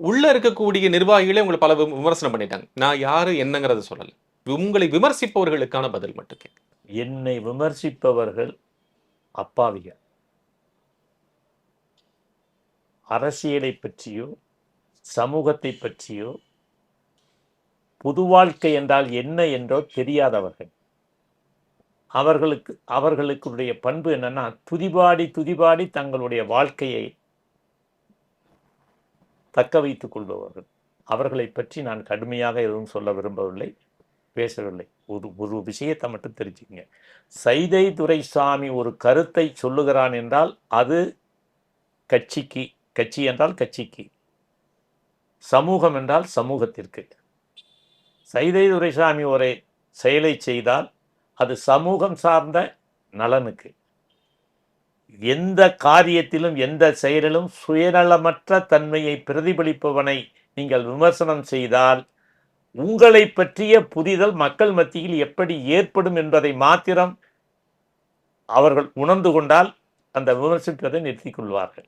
உள்ள இருக்கக்கூடிய நிர்வாகிகளே உங்கள பல விமர்சனம் பண்ணிட்டாங்க. நான் யாரு என்னங்கிறத சொல்லல. உங்களை விமர்சிப்பவர்களுக்கான பதில் மட்டும் கேட்கிறேன். என்னை விமர்சிப்பவர்கள் அப்பாவிகள். அரசியலை பற்றியோ சமூகத்தை பற்றியோ பொது வாழ்க்கை என்றால் என்ன என்றோ தெரியாதவர்கள். அவர்களுடைய பண்பு என்னன்னா, துதிபாடி தங்களுடைய வாழ்க்கையை தக்க வைத்துக் கொள்பவர்கள். அவர்களை பற்றி நான் கடுமையாக எதுவும் சொல்ல விரும்பவில்லை, பேசவில்லை. ஒரு விஷயத்தை மட்டும் தெரிஞ்சுக்கங்க. சைதை துரைசாமி ஒரு கருத்தை சொல்லுகிறான் என்றால் அது கட்சி என்றால் கட்சிக்கு, சமூகம் என்றால் சமூகத்திற்கு. சைதை துரைசாமி ஒரு செயலை செய்தால் அது சமூகம் சார்ந்த நலனுக்கு. எந்த காரியத்திலும் எந்த செயலிலும் சுயநலமற்ற தன்மையை பிரதிபலிப்பவனை நீங்கள் விமர்சனம் செய்தால் உங்களை பற்றிய புரிதல் மக்கள் மத்தியில் எப்படி ஏற்படும் என்பதை மாத்திரம் அவர்கள் உணர்ந்து கொண்டால் அந்த விமர்சிப்பதை நிறுத்திக் கொள்வார்கள்.